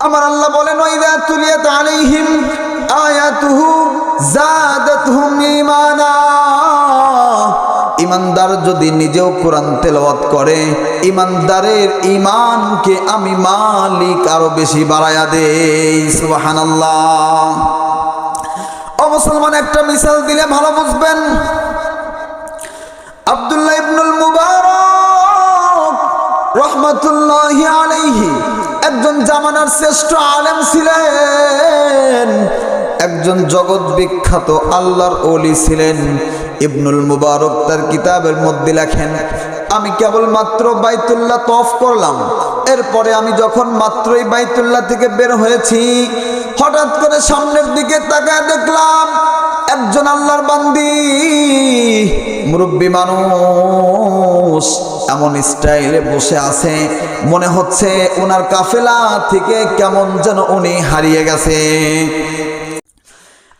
আমার আল্লাহ বলেন ওয়াইদা তুলিয়াত আলাইহিম আয়াতুহু যাদাতহুম ঈমানা। ইমানদার যদি নিজেও কোরআন তেলাওয়াত করে, ইমানদারের ঈমানকে আমি মালিক আরো বেশি বাড়ায়া দেই। সুবহানাল্লাহ। ও মুসলমান, একটা মিসাল দিলে ভালো বুঝবেন। আব্দুল্লাহ ইবনুল মুবারক রাহমাতুল্লাহি আলাইহি একজন জামানার শ্রেষ্ঠ আলেম ছিলেন, একজন জগৎ বিখ্যাত আল্লাহর ওলি ছিলেন। ইবনুল মুবারক তার কিতাবের মধ্যে লেখেন, আমি কেবলমাত্র বাইতুল্লাহ তওয়াফ করলাম, এরপরে আমি যখন মাত্রই বাইতুল্লাহ থেকে বের হয়েছি, হঠাৎ করে সামনের দিকে তাকায় দেখলাম একজন আল্লাহর বান্দি, মুরব্বী মানুষ, এমন স্টাইলে বসে আছে, মনে হচ্ছে ওনার কাফেলা থেকে কেমন যেন উনি হারিয়ে গেছে।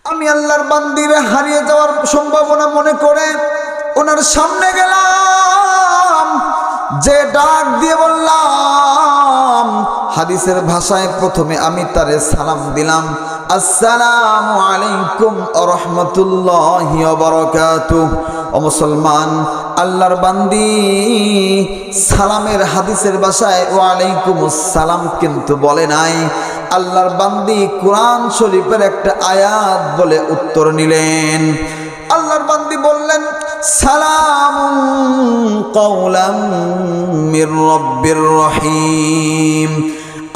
আমি আল্লাহর বান্দির হারিয়ে যাওয়ার সম্ভাবনা মনে করে ওনার সামনে গেলাম, যে ডাক দিয়ে বললাম, হাদিসের ভাষায় প্রথমে আমি তারে সালাম দিলাম, আসসালামু আলাইকুম ওয়া রাহমাতুল্লাহি ওয়া বারাকাতুহু। ও মুসলমান, আল্লাহর বান্দি সালামের হাদিসের ভাষায় ওয়া আলাইকুমুস সালাম কিন্তু বলে নাই। আল্লাহর বান্দি কোরআন শরীফের একটা আয়াত বলে উত্তর নিলেন। আল্লাহর বান্দি বললেন, সালামুন কাওলাম মির রাব্বির রহিম।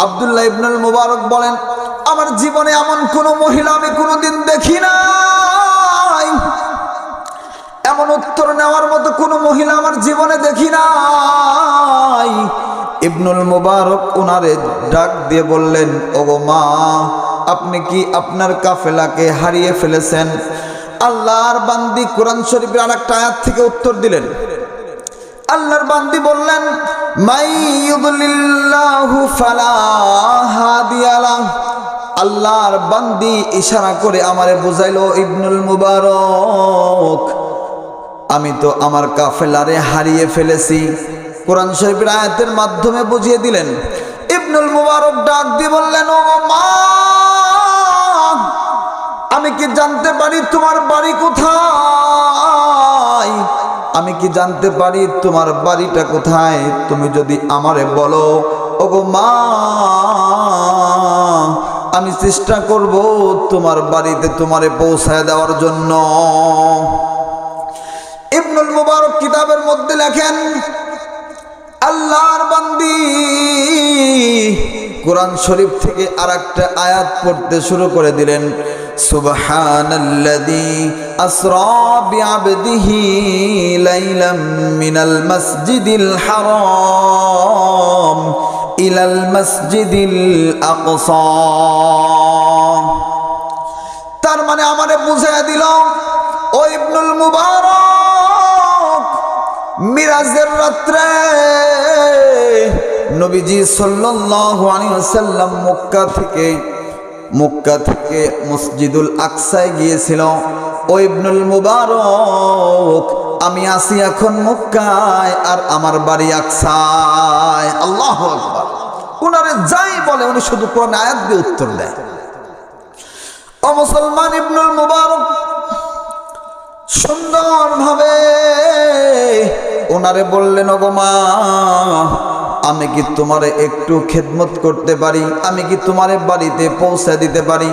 আব্দুল্লাহ ইবনুল মুবারক বলেন, আমার জীবনে এমন কোন মহিলা আমি কোনোদিন দেখি নাই, এমন উত্তর নেওয়ার মতো কোন মহিলা আমার জীবনে দেখি নাই। ইবনুল মুবারক ওনারে ডাক দিয়ে বললেন, ওগো মা, আপনি কি আপনার কাফেলাকে হারিয়ে ফেলেছেন? আল্লাহর বান্দি কোরআন শরীফের আরেকটা আয়াত থেকে উত্তর দিলেন। আল্লাহর বান্দি বললেন, মাই ইউদ্লিল্লাহু ফালা হাদিয়া লাহু। আল্লাহর বান্দি ইশারা করে আমারে বুঝাইলো, ইবনুল মুবারক, আমি তো আমার কাফেলারে হারিয়ে ফেলেছি। কোরআন শরীফের আয়াতের মাধ্যমে বুঝিয়ে দিলেন। ইবনুল মুবারক ডাক দিয়ে বললেন, ও মা, আমি কি জানতে পারি তোমার বাড়ি কোথায়? আমি কি জানতে পারি তোমার বাড়িটা কোথায়? তুমি যদি আমারে বলো, ওগো মা, আমি চেষ্টা করব তোমার বাড়িতে তোমারে পৌঁছায় দেওয়ার জন্য। ইবনুল মুবারক কিতাবের মধ্যে লেখেন, আল্লাহর বান্দি কোরআন শরীফ থেকে আরেকটা আয়াত পড়তে শুরু করে দিলেন, সুবহানাল্লাযী আসরা বিআবদিহি লাইলাম মিনাল মাসজিদিল হারাম ইলাল মাসজিদিল আকসা। তার মানে আমারে বুঝাইয়া দিল, ও ইবনুল মুবারক, মিরাজের রাত্রে নবীজি সাল্লাল্লাহু আলাইহি ওয়াসাল্লাম মক্কা থেকে মসজিদুল আকসায় গিয়েছিল। ও ইবনুল মুবারক, আমি আছি এখন মক্কায় আর আমার বাড়ি আকসায়। আল্লাহু আকবার। উনারে যাই বলে উনি শুধু কোরআন আয়াত দিয়ে উত্তর দেয়। ও মুসলমান, ইবনুল মুবারক সুন্দরভাবে ওনারে বললেন, ওগো মা, আমি কি তোমারে একটু খেদমত করতে পারি? আমি কি তোমারে বাড়িতে পৌঁছে দিতে পারি?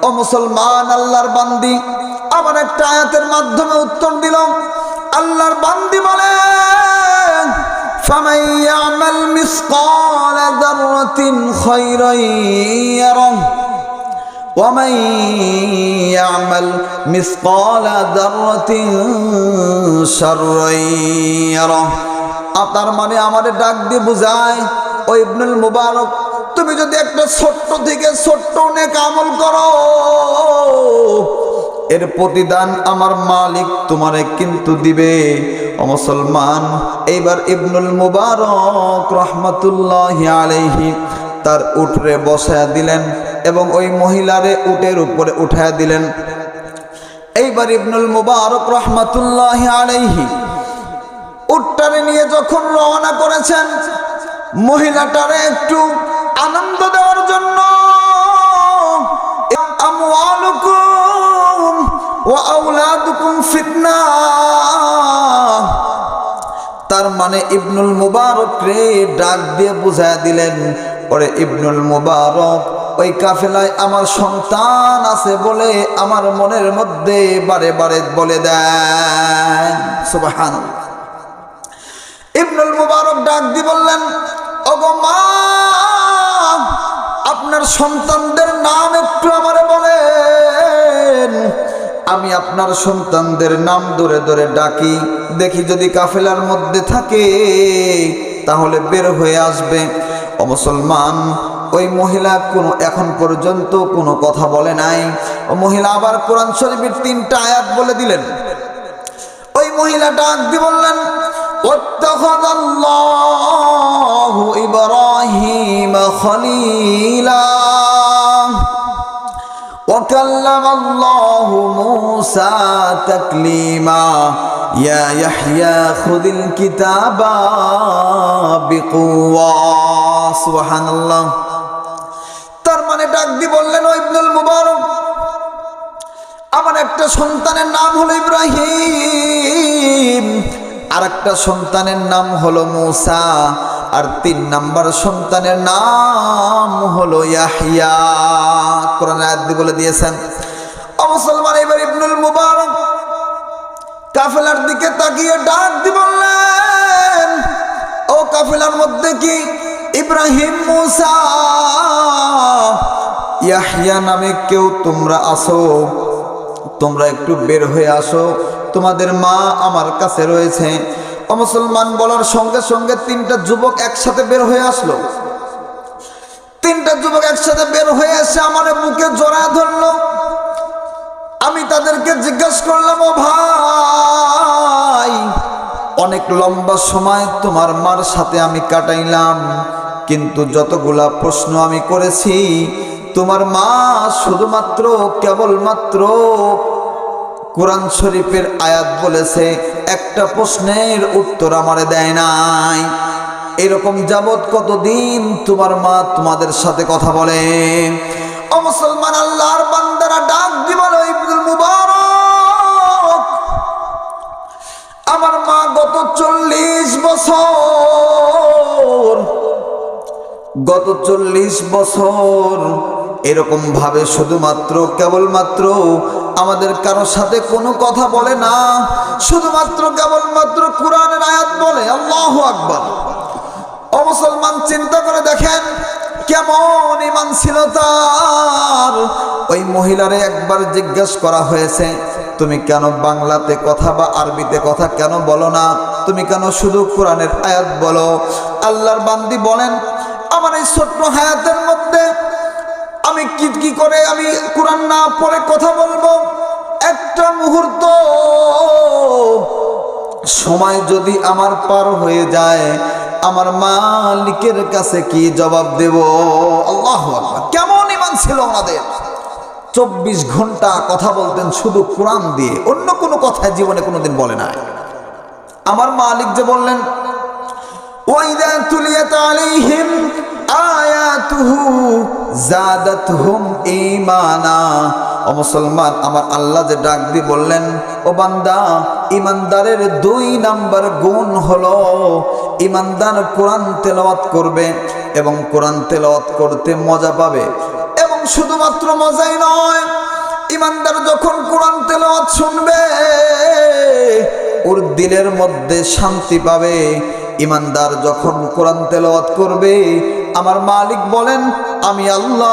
ও মুসলমান, আল্লাহর বান্দি আমার একটা আয়াতের মাধ্যমে উত্তর দিল। আল্লাহর বান্দি বলেন, ফামান ইয়ামাল মিসকালা যাররাতিন খায়রান ইয়ারাহু ওয়া মান ইয়ামাল মিসকালা যাররাতিন শাররান ইয়ারাহু। তার মানে আমাদের ডাক দিয়ে বুঝায়, ও ইবনুল মুবারক, তুমি যদি একটা ছোট্ট থেকে ছোট্ট নেক আমল করো, এর প্রতিদান আমার মালিক তোমারে কিন্তু দিবে। ও মুসলমান, এইবার ইবনুল মুবারক রাহমাতুল্লাহি আলাইহি তার উটরে বসায়া দিলেন এবং ওই মহিলারে উটের উপরে উঠায়া দিলেন। এইবার ইবনুল মুবারক রাহমাতুল্লাহি আলাইহি উটটারে নিয়ে যখন রওনা করেছেন, মহিলাটারে একটু আনন্দ দেওয়ার জন্য আওলাদুকুম ফিতনা। তার মানে ইবনুল মুবারক রে ডাক দিয়ে বুঝায় দিলেন, ওরে ইবনুল মুবারক, ওই কাফেলায় আমার সন্তান আছে বলে আমার মনের মধ্যে বারে বারে বলে দেয়। সুবহানাল্লাহ। ইবনুল মুবারক ডাক দিয়ে বললেন, ওগো মা, আপনার সন্তানদের নাম একটু আমারে বলেন, আমি আপনার সন্তানদের নাম ধরে ধরে ডাকি, দেখি যদি কাফেলার মধ্যে থাকে তাহলে বের হয়ে আসবে। ও মুসলমান, ওই মহিলা এখন পর্যন্ত কোনো কথা বলে নাই। ও মহিলা আবার কোরআন শরীফের 3টা আয়াত বলে দিলেন। ওই মহিলা ডাক দিয়ে বললেন, ওয়াত্তাখাযাল্লাহু ইব্রাহিম খলীলা ওয়া কাল্লামাল্লাহু মূসা তাকলীমা ইয়া ইয়াহইয়া খুযিল কিতাবা বিকুওয়া। সুবহানাল্লাহ। তার মানে ডাক দিয়ে বললেন, ও ইবনুল মুবারক, আমার একটা সন্তানের নাম হলো ইব্রাহিম, আর একটা সন্তানের নাম হলো মূসা, আর 3 নাম্বার সন্তানের নাম হলো ইয়াহইয়া। কোরআন আয়াত দিয়ে বলে দিয়েছেন। ও মুসলমান, এবার ইবনুল মুবারক কাফেলার দিকে তাকিয়ে ডাক দিয়ে বললেন, ও কাফেলার মধ্যে কি ইব্রাহিম, মূসা, ইয়াহইয়া নামে কেউ তোমরা আসো? তোমরা একটু বের হয়ে আসো, তোমাদের মা আমার কাছে রয়েছে। ও মুসলমান, বলার সঙ্গে সঙ্গে 3টা যুবক একসাথে বের হয়ে আসলো। 3টা যুবক একসাথে বের হয়ে এসে আমার বুকে জড়ায় ধরলো। আমি তাদেরকে জিজ্ঞাসা করলাম, ও ভাই, অনেক লম্বা সময় তোমার মার সাথে আমি কাটাইলাম, কিন্তু যতগুলা প্রশ্ন আমি করেছি তোমার মা শুধুমাত্র কেবলমাত্র কোরআন শরীফের আয়াত বলেছে, একটা প্রশ্নের উত্তর আমারে দেয় নাই। এরকম যাবত কতদিন তোমার মা তোমাদের সাথে কথা বলে? ও মুসলমান, আল্লাহর বান্দারা ডাক দিয়ে বলে, ইবনুল মুবারক, আমার মা গত 40 বছর এরকম ভাবে শুধুমাত্র কেবলমাত্র আমাদের কারোর সাথে কোনো কথা বলে না, শুধুমাত্র কেবলমাত্র কোরআনের আয়াত বলে। আল্লাহু আকবার। ও মুসলমান, চিন্তা করে দেখেন কেমন ঈমান ছিল তার। ওই মহিলারে একবার জিজ্ঞাসা করা হয়েছে, তুমি কেন বাংলাতে কথা বা আরবিতে কথা কেন বলো না? তুমি কেন শুধু কোরআনের আয়াত বলো? আল্লাহর বান্দি বলেন, আমার এই ছোট্ট হায়াতের মধ্যে আমি কি করে আমি কোরআন না পড়ে কথা বলবো? একটা মুহূর্ত সময় যদি আমার পার হয়ে যায়, আমার মালিকের কাছে কি জবাব দেব? আল্লাহু আকবার। কেমন ঈমান ছিল ওনাদের! 24 ঘন্টা কথা বলতেন শুধু কোরআন দিয়ে, অন্য কোনো কথা জীবনে কোনোদিন বলে নাই। আমার মালিক যে বললেন, ওয়াইদা তুলিয়াত আলাইহিম আয়াতুহু যাদাতহুম ঈমানা। ও মুসলমান, আমার আল্লাহ যে ডাক দিয়ে বললেন, ও বান্দা, ইমানদারের 2 নাম্বার গুণ হলো ইমানদার কোরআন তেলাওয়াত করবে এবং কোরআন তেলাওয়াত করতে মজা পাবে। এবং শুধুমাত্র মজাই নয়, ইমানদার যখন কোরআন তেলাওয়াত শুনবে ওর দিলের মধ্যে শান্তি পাবে। ইমানদার যখন কোরআন তেলাওয়াত করবে, আমার মালিক বলেন, আমি আল্লাহ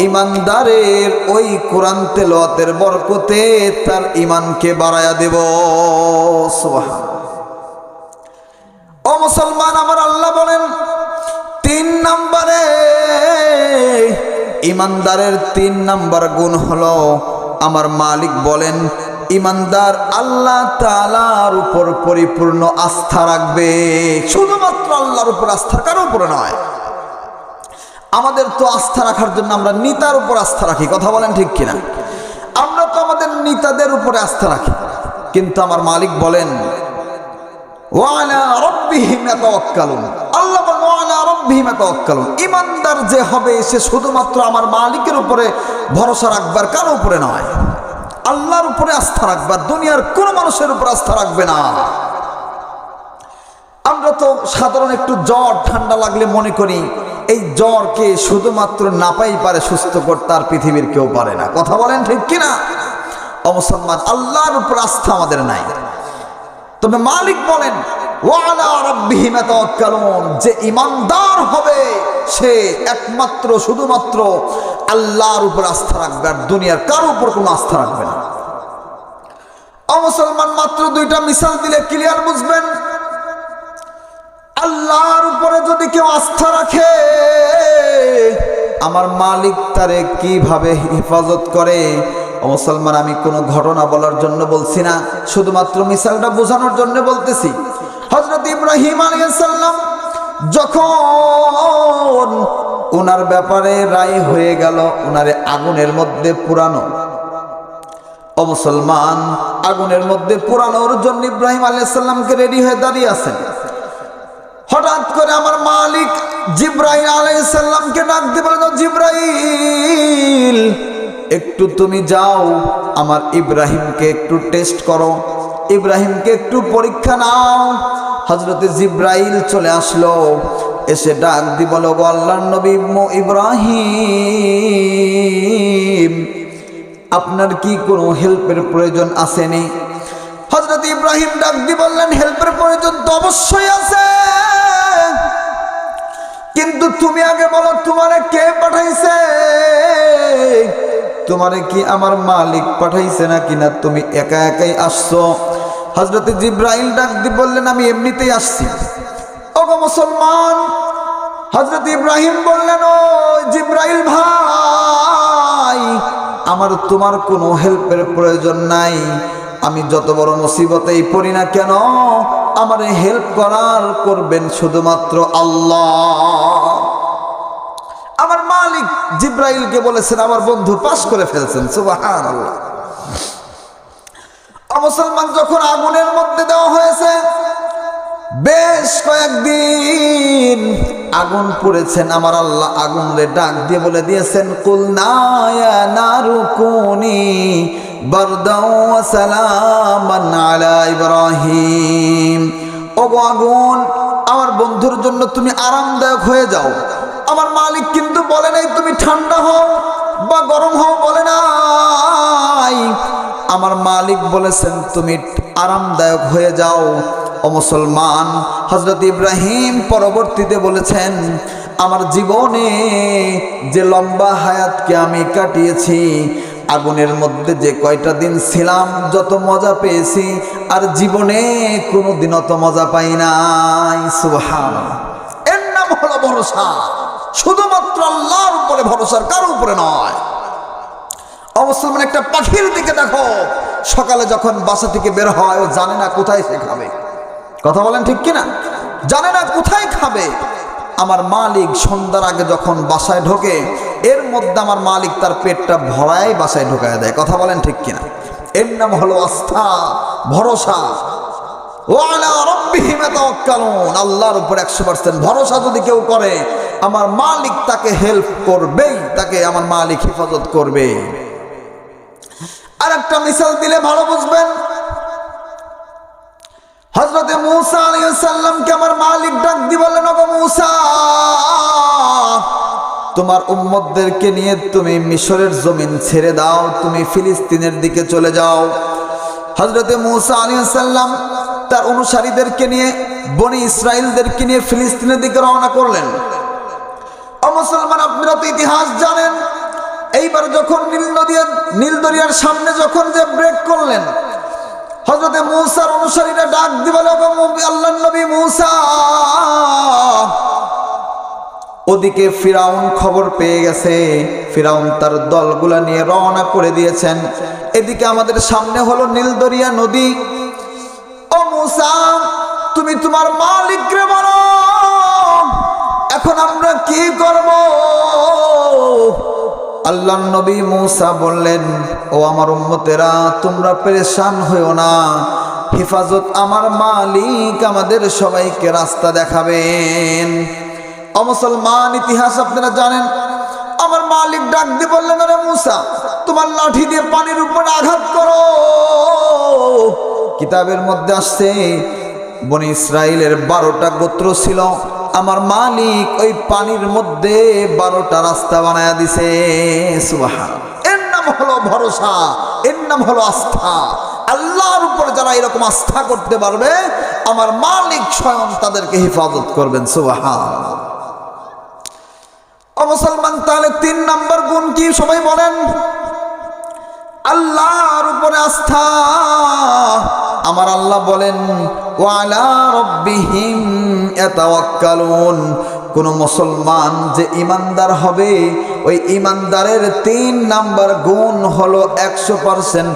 ইমানদারের ওই কোরআন তেলাওয়াতের বরকতে তার ঈমানকে বাড়ায়া দেব। সুবহানাল্লাহ। ও মুসলমান, আমার আল্লাহ বলেন 3 নম্বরে ইমানদারের 3 নাম্বার গুণ হলো, আমার মালিক বলেন, ইমানদার আল্লাহ তাআলার উপর পরিপূর্ণ আস্থা রাখবে। শুধুমাত্র আল্লাহর উপর আস্থা, কারোর উপরে নয়। আমাদের তো আস্থা রাখার জন্য আমরা নেতার উপর আস্থা রাখি, কথা বলেন ঠিক কিনা? আমরা তো আমাদের নেতাদের উপরে আস্থা রাখি, কিন্তু আমার মালিক বলেন, ওয়ালা রাব্বিহিম ইয়াতাওয়াক্কালুন। আল্লাহ বলেন, ওয়ালা রাব্বিহিম ইয়াতাওয়াক্কালুন। ইমানদার যে হবে সে শুধুমাত্র আমার মালিকের উপরে ভরসা রাখবার, কারোর উপরে নয়। আল্লাহর উপরে আস্থা রাখবা, দুনিয়ার কোনো মানুষের উপর আস্থা রাখবে না। আমরা তো সাধারণ একটু জ্বর ঠান্ডা লাগলে মনে করি এই জ্বরকে শুধুমাত্র নাপাই পারে সুস্থ করতে, আর পৃথিবীর কেউ পারে না। কথা বলেন ঠিক কিনা? মুসলমান, আল্লাহর উপর আস্থা আমাদের নাই। তবে মালিক বলেন ওয়ালা রাব্বিহিম ইয়াতাওয়াক্কালুন, যে ঈমানদার হবে সে একমাত্র শুধুমাত্র আল্লাহর উপর আস্থা রাখবে, আর দুনিয়ার কারো উপর কোনো আস্থা রাখবে না। মুসলমান, মাত্র দুইটা মিসাল দিলে ক্লিয়ার বুঝবেন। আল্লাহর উপরে যদি কেউ আস্থা রাখে, আমার মালিক তারে কিভাবে হেফাজত করে। মুসলমান, আমি কোনো ঘটনা বলার জন্য বলছি না, শুধুমাত্র মিসালটা বোঝানোর জন্য বলতেছি। হযরত ইব্রাহিম আলাইহিস সালাম যখন ওনার ব্যাপারে রায় হয়ে গেল ওনারে আগুনের মধ্যে পুরানো, মুসলমান, আগুনের মধ্যে পুরানোর জন্য ইব্রাহিম আলাইহিস সালামকে রেডি হয়ে দাঁড়িয়ে আছেন। হঠাৎ করে আমার মালিক জিব্রাইল আলাইহিস সালামকে ডাক দিয়ে বলেন, জিব্রাইল, একটু তুমি যাও আমার ইব্রাহিমকে একটু টেস্ট করো, ইব্রাহিমকে একটু পরীক্ষা নাও। হযরতে জিব্রাইল চলে আসলো, এসে ডাক দিয়ে বলো, গো আল্লাহর নবী ইব্রাহিম, আপনার কি কোনো হেল্পের প্রয়োজন আসেনি? হযরত ইব্রাহিম ডাক দিয়ে বললেন, হেল্পের প্রয়োজন তো অবশ্যই আছে, কিন্তু তুমি আগে বলো তোমারে কে পাঠাইছে? তোমারে কি আমার মালিক পাঠাইছে নাকি না তুমি একা একাই আসছো? হযরত জিব্রাইল ডাক দিয়ে বললেন, আমি এমনিতেই আসছি। ওগো মুসলমান, হযরত ইব্রাহিম বললেন, ও জিব্রাইল ভাই, আমার তোমার কোনো হেল্পের প্রয়োজন নাই। আমি যত বড় মুসিবতেই পড়ি না কেন, আমার হেল্প করবেন শুধুমাত্র আল্লাহ। আমার মালিক জিব্রাইলকে বলেছেন, আমার বন্ধু পাস করে ফেলছেন। সুবহানাল্লাহ। মুসলমান, যখন আগুনের মধ্যে দেওয়া হয়েছে, বেশ কয়েকদিন আগুন পড়েছেন, আমার আল্লাহ আগুনরে ডাক দিয়ে বলে দিয়েছেন, কুলনা ইয়া নারু কুনি বারদাও ওয়া সালামান আলা ইব্রাহিম। ওগো আগুন, আমার বন্ধুর জন্য তুমি আরামদায়ক হয়ে যাও। আমার মালিক কিন্তু বলে নাই তুমি ঠান্ডা হও বা গরম হও, বলে নাই। আমার মালিক বলেছেন তুমি আরামদায়ক হয়ে যাও। ও মুসলমান, হযরত ইব্রাহিম পরবর্তীতে বলেছেন, আমার জীবনে যে লম্বা হায়াতকে আমি কাটিয়েছি, আগুনের মধ্যে যে কয়টা দিন ছিলাম, যত মজা পেয়েছি আর জীবনে কোনোদিন অত মজা পাই নাই। সুবহানাল্লাহ। এর নাম হলো ভরসা, শুধুমাত্র আল্লাহর উপরে ভরসা, কারো উপরে নয়। অবশ্যই মানে একটা পাখির দিকে দেখো, সকালে যখন বাসা থেকে বের হয় ও জানে না কোথায় সে খাবে। কথা বলেন ঠিক কিনা? জানে না কোথায় খাবে। আমার মালিক সন্ধ্যার আগে যখন বাসায় ঢোকে, এর মধ্যে আমার মালিক তার পেটটা ভরায় বাসায় ঢোকায় দেয়। কথা বলেন ঠিক কিনা? এর নাম হলো আস্থা, ভরসা। ওয়ালা রাব্বিহিম ইয়াতাওয়াক্কালুন, আল্লাহর উপর 100% ভরসা যদি কেউ করে, আমার মালিক তাকে হেল্প করবেই, তাকে আমার মালিক হেফাজত করবে। আর একটা মিসাল দিলে ভালো বুঝবেন। হযরতে মূসা আলাইহিস সালামকে আমার মালিক ডাক দিয়ে বললেন, ওগো মূসা, তোমার উম্মতদেরকে নিয়ে তুমি মিশরের জমিন ছেড়ে দাও, তুমি ফিলিস্তিনের দিকে চলে যাও। হযরতে মূসা আলাইহিস সালাম তার অনুসারীদেরকে নিয়ে, বনি ইসরাইলদেরকে নিয়ে ফিলিস্তিনের দিকে রওনা করলেন। ও মুসলমান, আপনারা তো ইতিহাস জানেন। এইবার যখন নীল দরিয়ার সামনে যখন যে ব্রেক করলেন, হযরতে মূসার অনুসারীরা ডাক দিয়ে বলে, আল্লাহর নবী মূসা, ওদিকে ফিরাউন খবর পেয়ে গেছে, ফিরাউন তার দলগুলা নিয়ে রওনা করে দিয়েছেন। এদিকে আমাদের সামনে হলো নীল দরিয়া নদী। ও মূসা, তুমি তোমার মালিককে বলো, এখন আমরা কি করব? আল্লাহর নবী মূসা বললেন, ও আমার উম্মতেরা, তোমরা পেরেশান হইও না, হেফাজত আমার মালিক আমাদের সবাইকে রাস্তা দেখাবেন। ও মুসলমান, ইতিহাস আপনারা জানেন। আমার মালিক ডাক দিয়ে বললেন, আরে মূসা, তোমার লাঠি দিয়ে পানির উপরে আঘাত করো। কিতাবের মধ্যে আসছে বনি ইসরাইলের 12টা গোত্র ছিল, আমার মালিক ওই পানির মধ্যে 12টা রাস্তা বানায়া দিছে। সুবহানাল্লাহ। এর নাম হলো ভরসা, এর নাম হলো আস্থা। আল্লাহর উপর যারা এরকম আস্থা করতে পারবে, আমার মালিক স্বয়ং তাদেরকে হেফাজত করবেন। সুবহানাল্লাহ। ও মুসলমান, তাহলে 3 নাম্বার গুণ কি সবাই বলেন? আল্লাহর উপরে আস্থা। আমার আল্লাহ বলেন ওয়ালা রাব্বিহিম ইয়াতাওয়াক্কালুন। কোন মুসলমান যে ইমানদার হবে, ওই ইমানদারের 3 নাম্বার গুণ হলো 100%